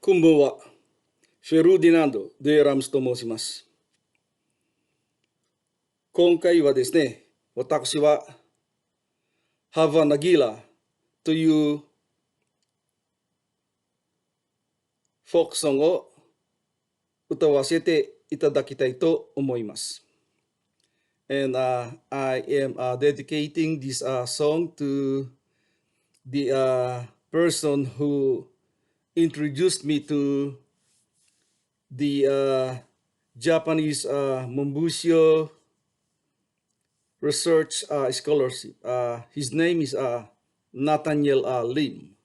こんばんは。フェルディナンド・デラモスと申します。今回はですね、私はハバナギラというフォークソングを歌わせていただきたいと思います。And I am dedicating this song to the person who introduced me to the Japanese Mombusio Research Scholarship. His name is Nathaniel Lim.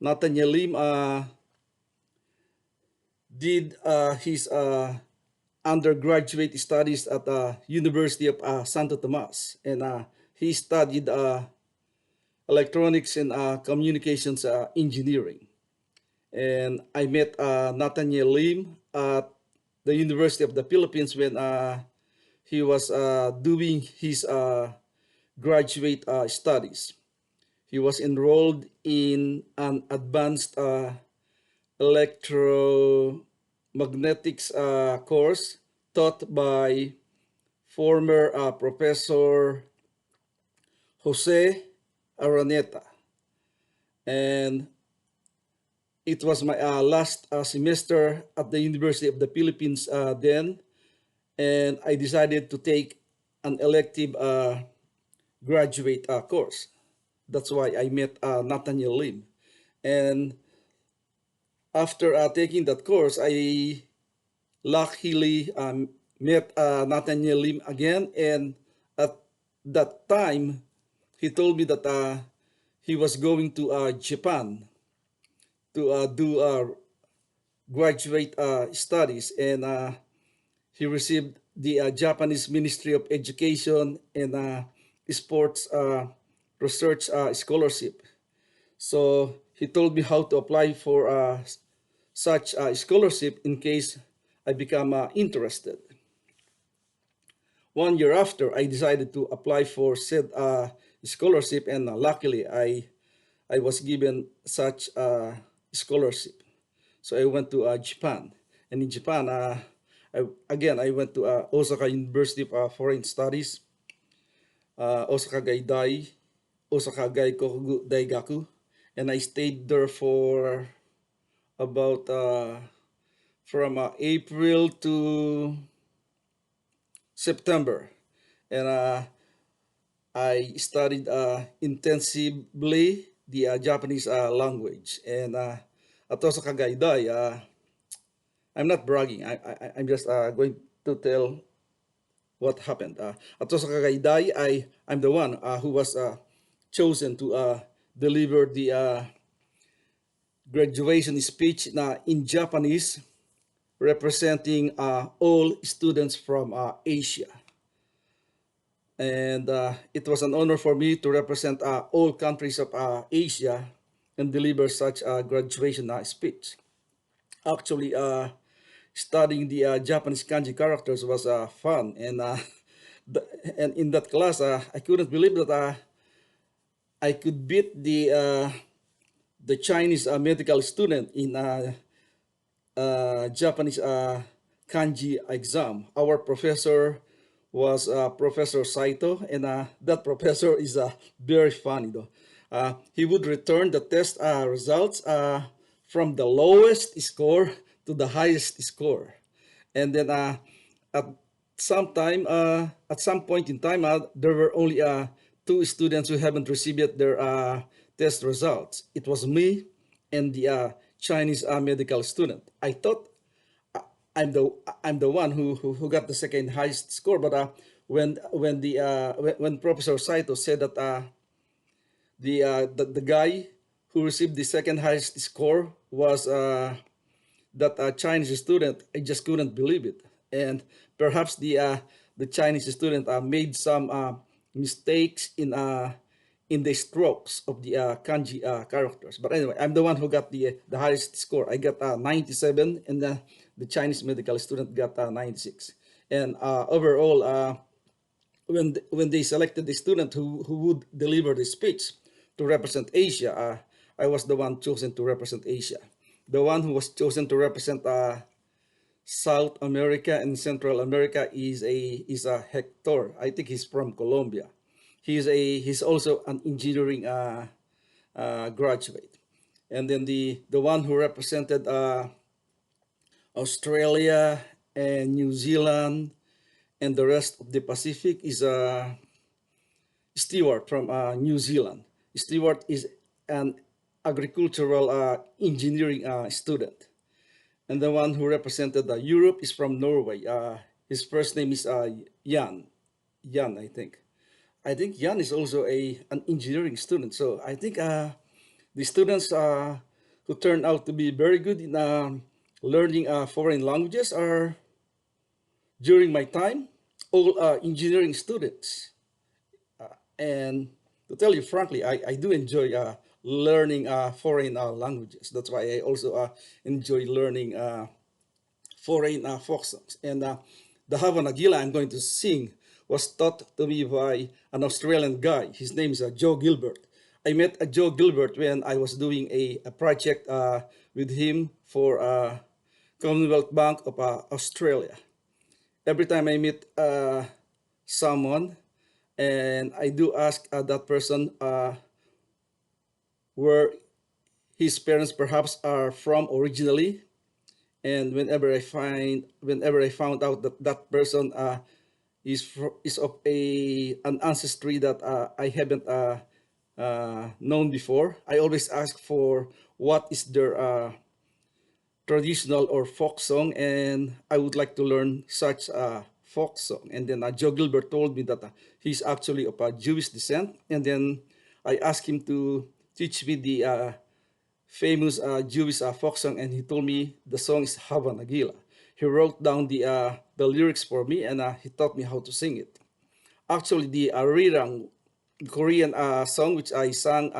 Nathaniel Lim did his undergraduate studies at the University of Santo Tomas, and he studied electronics and communications engineering. And I met Nathaniel Lim at the University of the Philippines when he was doing his graduate studies. He was enrolled in an advanced electromagnetics course taught by former Professor Jose Araneta. And it was my last semester at the University of the Philippines then, and I decided to take an elective graduate course. That's why I met Nathaniel Lim. And after taking that course, I luckily met Nathaniel Lim again, and at that time, he told me that he was going to Japan to do graduate studies, and he received the Japanese Ministry of Education and Sports Research Scholarship. So he told me how to apply for such a scholarship in case I become interested. 1 year after, I decided to apply for said scholarship, and luckily I was given such a scholarship. So I went to Japan, and in Japan, I went to Osaka University of Foreign Studies, Osaka Gaidai, Osaka Gaikoku Daigaku, and I stayed there for about from April to September, and I studied intensively the Japanese language. And at Osaka Gaidai, I'm not bragging. I'm just going to tell what happened. At Osaka Gaidai, I'm the one who was chosen to deliver the graduation speech in Japanese, representing all students from Asia. And it was an honor for me to represent all countries of Asia and deliver such a graduation speech. Actually, studying the Japanese kanji characters was fun, and and in that class, I couldn't believe that I could beat the Chinese medical student in Japanese kanji exam. Our professor was Professor Saito, and that professor is very funny though. He would return the test results from the lowest score to the highest score, and then at some point in time, there were only 2 students who haven't received yet their test results. It was me and the Chinese medical student. I thought I'm the one who got the second highest score, but when Professor Saito said that the guy who received the second highest score was that Chinese student, I just couldn't believe it. And perhaps the Chinese student made some mistakes in the strokes of the kanji characters. But anyway, I'm the one who got the highest score. I got 97, and the Chinese medical student got 96. And overall, when they selected the student who would deliver the speech to represent Asia, I was the one chosen to represent Asia. the one who was chosen to represent South America and Central America is a Hector. I think he's from Colombia. He's also an engineering graduate. And then the one who represented Australia and New Zealand and the rest of the Pacific is Stewart from New Zealand. Stewart is an agricultural engineering student. And the one who represented Europe is from Norway. His first name is Jan. Jan, I think. I think Jan is also an engineering student. So I think the students who turned out to be very good in learning foreign languages are, during my time, all engineering students. And to tell you frankly, I do enjoy learning foreign languages. That's why I also enjoy learning foreign folk songs. And the Hava Nagila I'm going to sing was taught to me by an Australian guy. His name is Joe Gilbert. I met Joe Gilbert when I was doing a project with him for Commonwealth Bank of Australia. Every time I meet someone, and I do ask that person where his parents perhaps are from originally, and whenever I found out that that person is of an ancestry that I haven't known before, I always ask for what is their traditional or folk song, and I would like to learn such a folk song. And then Joe Gilbert told me that he's actually of Jewish descent, and then I asked him to teach me the famous Jewish folk song, and he told me the song is Hava Nagila. He wrote down the lyrics for me, and he taught me how to sing it. Actually, the Rirang Korean song which I sang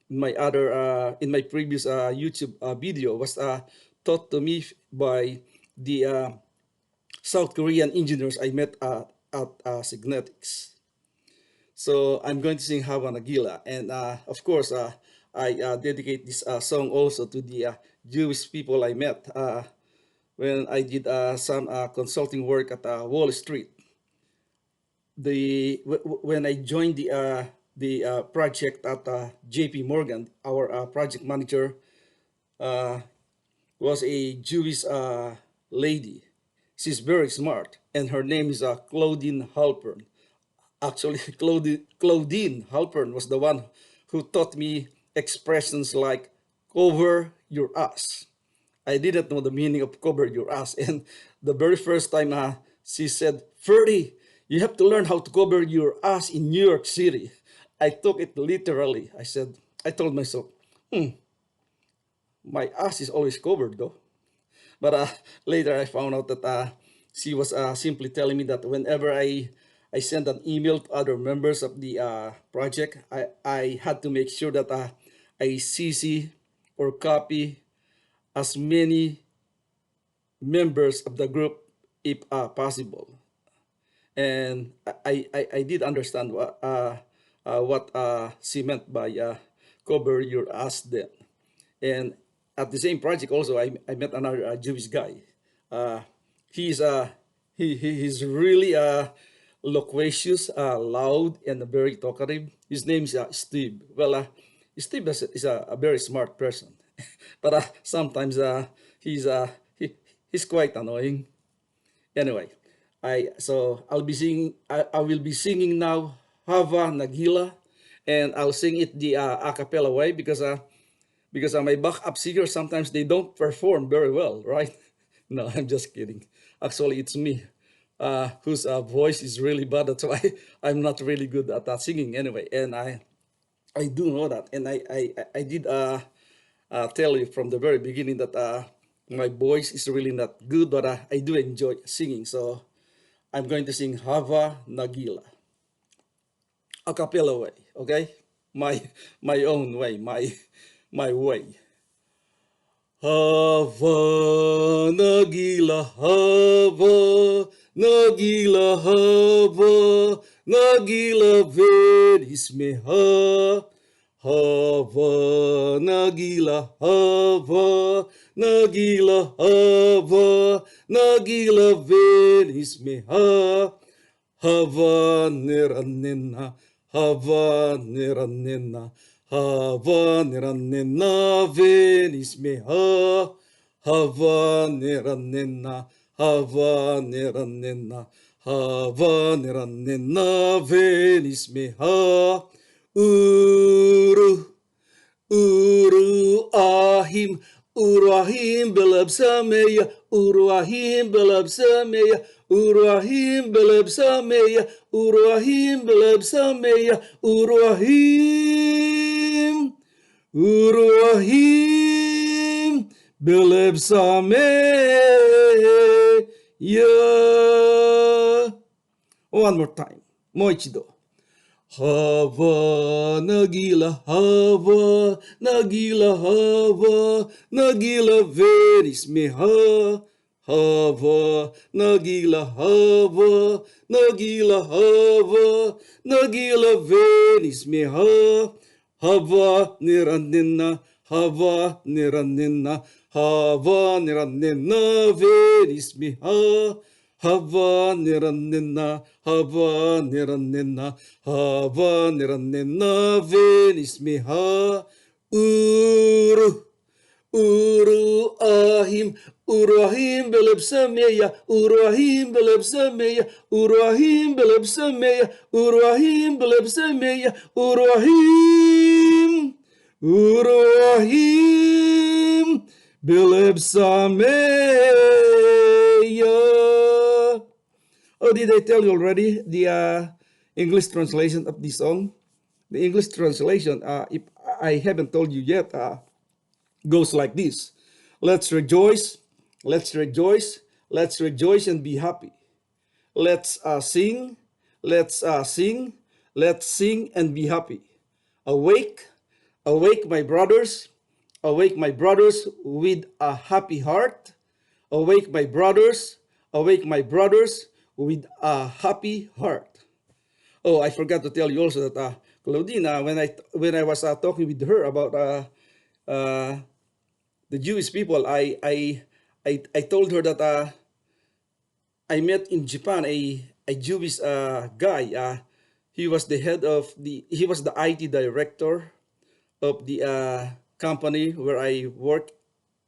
in my previous YouTube video was taught to me by the South Korean engineers I met at Signetics. So I'm going to sing Hava Nagila, and of course I dedicate this song also to the Jewish people I met when I did some consulting work at Wall Street. When I joined the project at JP Morgan, our project manager was a Jewish lady. She's very smart, and her name is Claudine Halpern. Actually, Claudine Halpern was the one who taught me expressions like cover your ass. I didn't know the meaning of cover your ass, and the very first time she said, "Ferdy, you have to learn how to cover your ass in New York City." I took it literally. I told myself, my ass is always covered though. But later I found out that she was simply telling me that whenever I send an email to other members of the project, I had to make sure that I CC or copy as many members of the group if possible. And I did understand what she meant by cover your ass then. And at the same project also, I met another Jewish guy. He's really loquacious, loud, and very talkative. His name is Steve. Well, Steve is a very smart person, but sometimes he's quite annoying. Anyway, I'll be singing. I will be singing now Hava Nagila, and I'll sing it the a cappella way because my backup singers sometimes they don't perform very well, right? No, I'm just kidding. Actually, it's me whose voice is really bad. That's why I'm not really good at singing anyway. And I do know that. And I did tell you from the very beginning that my voice is really not good, but I do enjoy singing. So I'm going to sing Hava Nagila a cappella way, okay? My own way, my way. Hava Nagila, Hava Nagila, Hava Nagila, ve-nismeḥa. Hava Nagila, Hava Nagila, Hava Nagila, ve-nismeḥa. Hava neranenah, Hava neranenah, Hava neranenah, ve-nismeḥa. Hava neranenah, Hava neranenah, Hava neranenah, ve-nismeḥa. Uru aḥim, be-lev sameaḥ, be-lev sameaḥ, be-lev sameaḥ, be-lev sameaḥ, aḥim, be-lev sameaḥ. One more time. Moichido. Hava Nagila, Hava Nagila, Hava Nagila, ve-nismeḥa. Hava Nagila, Hava Nagila, Hava Nagila, ve-nismeḥa. Hava neranenah, Hava neranenah, Hava neranenah, ve-nismeḥa. Hava neranenah, Hava neranenah, Hava neranenah, ve-nismeḥa. Uru aḥim, be-lev sameaḥ, be-lev sameaḥ, aḥim, be-lev sameaḥ, aḥim, be-lev sameaḥ, aḥim, be-lev sameaḥ. Oh, did I tell you already the English translation of this song? The English translation, if I haven't told you yet, goes like this. Let's rejoice, let's rejoice, let's rejoice and be happy. Let's sing, let's sing, let's sing and be happy. Awake, awake my brothers with a happy heart. Awake my brothers with a happy heart. Oh, I forgot to tell you also that Claudine, when I was talking with her about the Jewish people, I told her that I met in Japan a Jewish guy. He was the IT director of the company where I work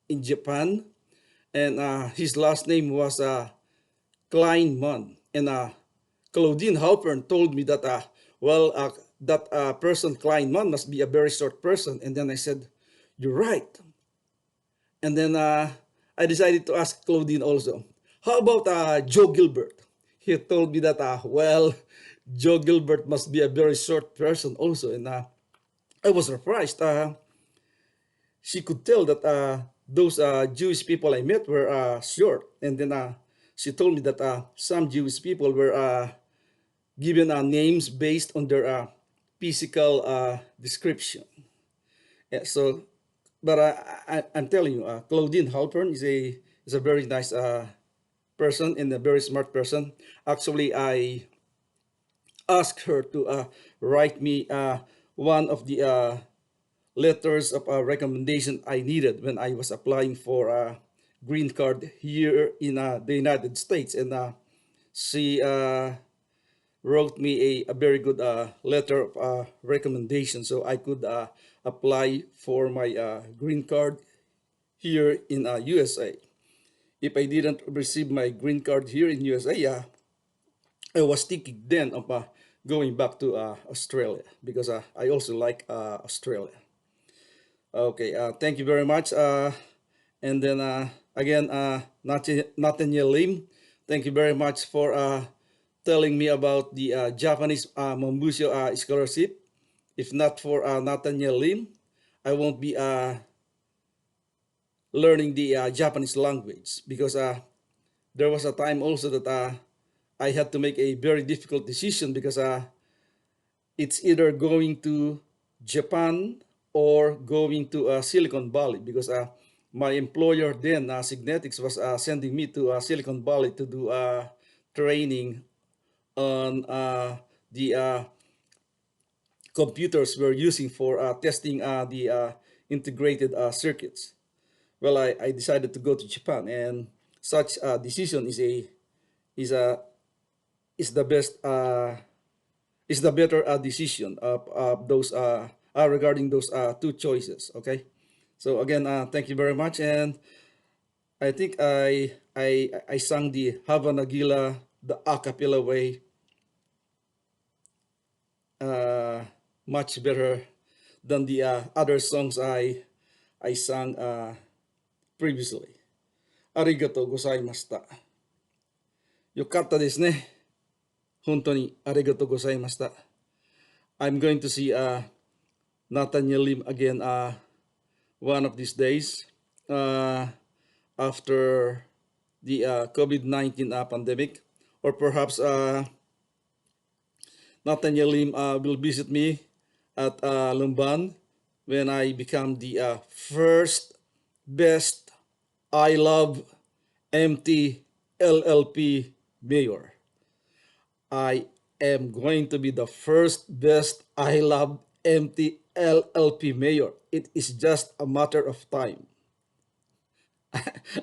in Japan, and his last name was Kleinman. And Claudine Halpern told me that that person Kleinman must be a very short person. And then I said, "You're right." And then I decided to ask Claudine also, "How about Joe Gilbert?" He told me that Joe Gilbert must be a very short person also. And I was surprised. She could tell that those Jewish people I met were short. And then she told me that some Jewish people were given names based on their physical description. Yeah, so, but I'm telling you, Claudine Halpern is a very nice person and a very smart person. Actually, I asked her to write me one of the letters of recommendation I needed when I was applying for a green card here in the United States. And she wrote me a very good letter of recommendation so I could apply for my green card here in USA. If I didn't receive my green card here in USA, I was thinking then of going back to Australia, because I also like Australia. Okay, thank you very much. And then again, Nathaniel Lim, thank you very much for telling me about the Japanese Mambusho scholarship. If not for Nathaniel Lim, I won't be learning the Japanese language, because there was a time also that I had to make a very difficult decision, because it's either going to Japan or going to Silicon Valley, because my employer then, Signetics, was sending me to Silicon Valley to do training on the computers we're using for testing the integrated circuits. Well, I decided to go to Japan, and such a decision is a is the best is the better decision of those regarding those two choices. Okay, so again, thank you very much, and I think I sang the Hava Nagila the a cappella way much better than the other songs I sang previously. Arigatou gozaimashita. よかったですね。本当にありがとうございました。I'm going to see Nathaniel Lim again one of these days after the COVID-19 pandemic, or perhaps Nathaniel Lim will visit me at Lumban when I become the first best aiLOVE MT LLP Mayor. I am going to be the first best aiLOVE MT LLP Mayor. It is just a matter of time.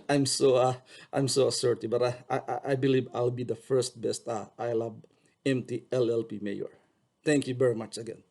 I'm so assertive, but I believe I'll be the first best aiLOVE MT LLP Mayor. Thank you very much again.